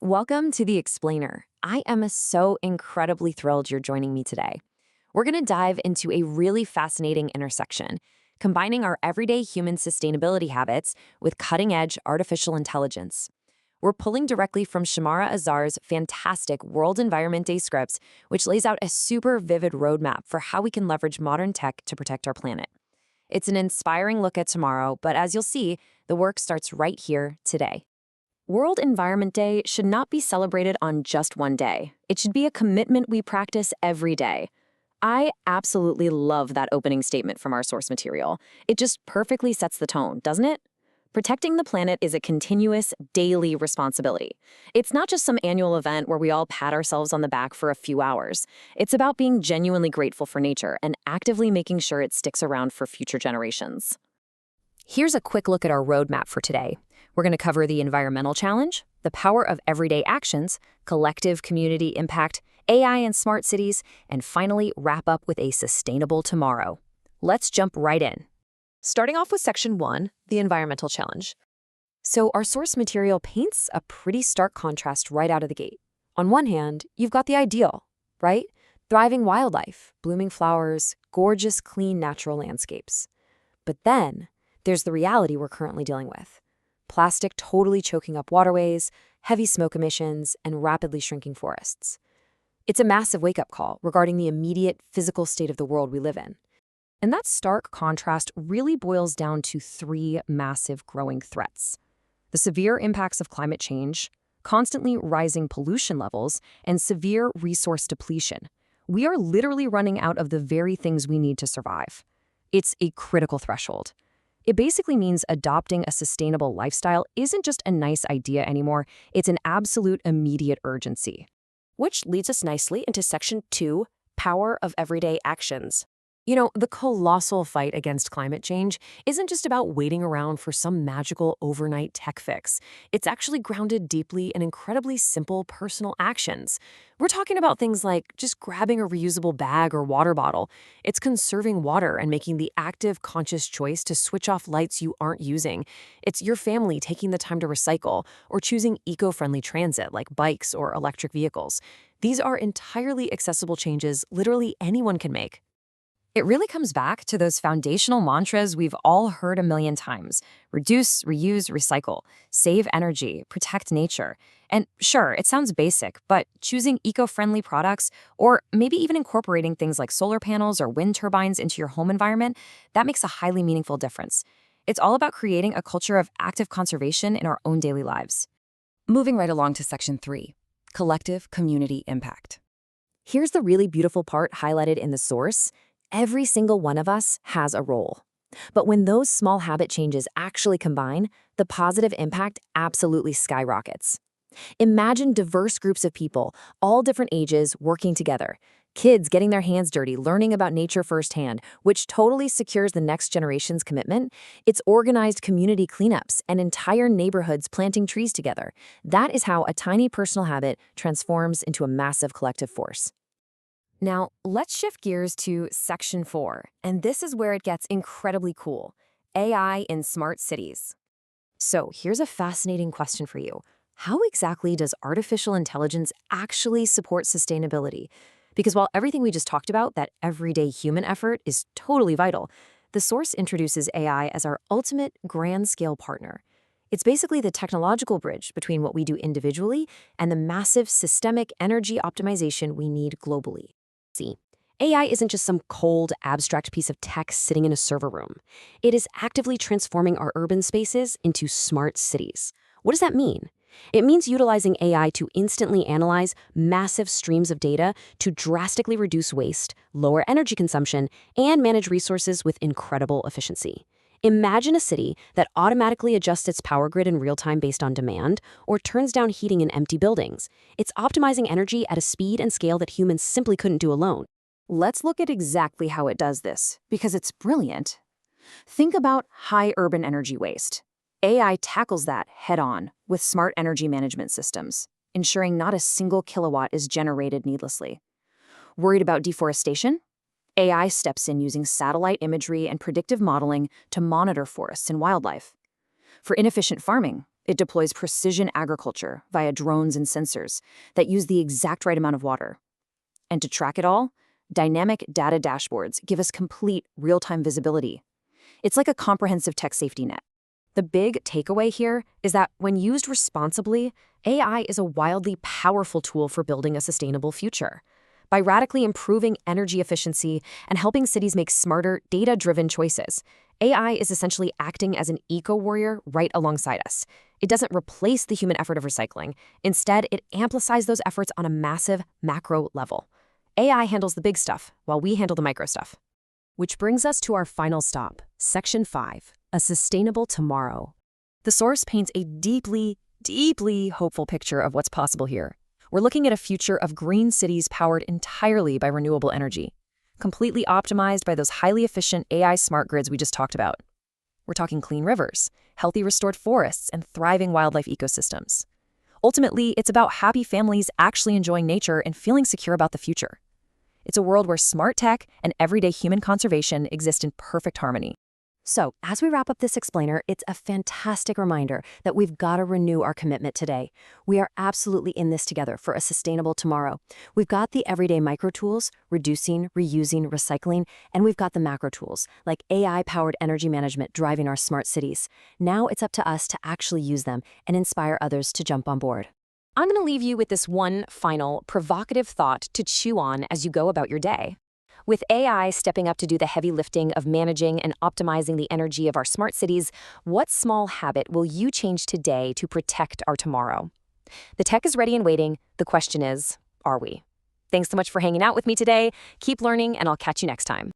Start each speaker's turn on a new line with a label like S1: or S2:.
S1: Welcome to The Explainer. I am so incredibly thrilled you're joining me today. We're going to dive into a really fascinating intersection, combining our everyday human sustainability habits with cutting-edge artificial intelligence. We're pulling directly from Shamara Azar's fantastic World Environment Day scripts, which lays out a super vivid roadmap for how we can leverage modern tech to protect our planet. It's an inspiring look at tomorrow, but as you'll see, the work starts right here today. World Environment Day should not be celebrated on just one day. It should be a commitment we practice every day. I absolutely love that opening statement from our source material. It just perfectly sets the tone, doesn't it? Protecting the planet is a continuous, daily responsibility. It's not just some annual event where we all pat ourselves on the back for a few hours. It's about being genuinely grateful for nature and actively making sure it sticks around for future generations. Here's a quick look at our roadmap for today. We're going to cover the environmental challenge, the power of everyday actions, collective community impact, AI and smart cities, and finally wrap up with a sustainable tomorrow. Let's jump right in.
S2: Starting off with Section 1, the environmental challenge.
S1: So our source material paints a pretty stark contrast right out of the gate. On one hand, you've got the ideal, right? Thriving wildlife, blooming flowers, gorgeous, clean natural landscapes. But then there's the reality we're currently dealing with. Plastic totally choking up waterways, heavy smoke emissions, and rapidly shrinking forests. It's a massive wake-up call regarding the immediate physical state of the world we live in. And that stark contrast really boils down to three massive growing threats: the severe impacts of climate change, constantly rising pollution levels, and severe resource depletion. We are literally running out of the very things we need to survive. It's a critical threshold. It basically means adopting a sustainable lifestyle isn't just a nice idea anymore, it's an absolute immediate urgency.
S2: Which leads us nicely into Section 2, power of everyday actions.
S3: You know, the colossal fight against climate change isn't just about waiting around for some magical overnight tech fix. It's actually grounded deeply in incredibly simple personal actions. We're talking about things like just grabbing a reusable bag or water bottle. It's conserving water and making the active, conscious choice to switch off lights you aren't using. It's your family taking the time to recycle or choosing eco-friendly transit like bikes or electric vehicles. These are entirely accessible changes literally anyone can make.
S1: It really comes back to those foundational mantras we've all heard a million times: reduce, reuse, recycle, save energy, protect nature. And sure, it sounds basic, but choosing eco-friendly products, or maybe even incorporating things like solar panels or wind turbines into your home environment, that makes a highly meaningful difference. It's all about creating a culture of active conservation in our own daily lives.
S4: Moving right along to Section 3, collective community impact.
S1: Here's the really beautiful part highlighted in the source. Every single one of us has a role. But when those small habit changes actually combine, the positive impact absolutely skyrockets. Imagine diverse groups of people, all different ages, working together. Kids getting their hands dirty, learning about nature firsthand, which totally secures the next generation's commitment. It's organized community cleanups and entire neighborhoods planting trees together. That is how a tiny personal habit transforms into a massive collective force. Now, let's shift gears to Section 4, and this is where it gets incredibly cool: AI in smart cities. So here's a fascinating question for you. How exactly does artificial intelligence actually support sustainability? Because while everything we just talked about, that everyday human effort, is totally vital, the source introduces AI as our ultimate grand-scale partner. It's basically the technological bridge between what we do individually and the massive systemic energy optimization we need globally. See, AI isn't just some cold, abstract piece of tech sitting in a server room. It is actively transforming our urban spaces into smart cities. What does that mean? It means utilizing AI to instantly analyze massive streams of data to drastically reduce waste, lower energy consumption, and manage resources with incredible efficiency. Imagine a city that automatically adjusts its power grid in real time based on demand, or turns down heating in empty buildings. It's optimizing energy at a speed and scale that humans simply couldn't do alone. Let's look at exactly how it does this, because it's brilliant. Think about high urban energy waste. AI tackles that head-on with smart energy management systems, ensuring not a single kilowatt is generated needlessly. Worried about deforestation? AI steps in using satellite imagery and predictive modeling to monitor forests and wildlife. For inefficient farming,
S2: It deploys precision agriculture via drones and sensors that use the exact right amount of water. And to track it all, dynamic data dashboards give us complete real-time visibility. It's like a comprehensive tech safety net. The big takeaway here is that when used responsibly, AI is a wildly powerful tool for building a sustainable future. By radically improving energy efficiency and helping cities make smarter, data-driven choices, AI is essentially acting as an eco-warrior right alongside us. It doesn't replace the human effort of recycling. Instead, it amplifies those efforts on a massive macro level. AI handles the big stuff, while we handle the micro stuff.
S3: Which brings us to our final stop, Section 5, A Sustainable Tomorrow. The source paints a deeply, deeply hopeful picture of what's possible here. We're looking at a future of green cities powered entirely by renewable energy, completely optimized by those highly efficient AI smart grids we just talked about. We're talking clean rivers, healthy restored forests, and thriving wildlife ecosystems. Ultimately, it's about happy families actually enjoying nature and feeling secure about the future. It's a world where smart tech and everyday human conservation exist in perfect harmony.
S1: So, as we wrap up this explainer, it's a fantastic reminder that we've got to renew our commitment today. We are absolutely in this together for a sustainable tomorrow. We've got the everyday micro tools, reducing, reusing, recycling, and we've got the macro tools, like AI-powered energy management driving our smart cities. Now it's up to us to actually use them and inspire others to jump on board.
S3: I'm going to leave you with this one final, provocative thought to chew on as you go about your day. With AI stepping up to do the heavy lifting of managing and optimizing the energy of our smart cities, what small habit will you change today to protect our tomorrow? The tech is ready and waiting. The question is, are we? Thanks so much for hanging out with me today. Keep learning, and I'll catch you next time.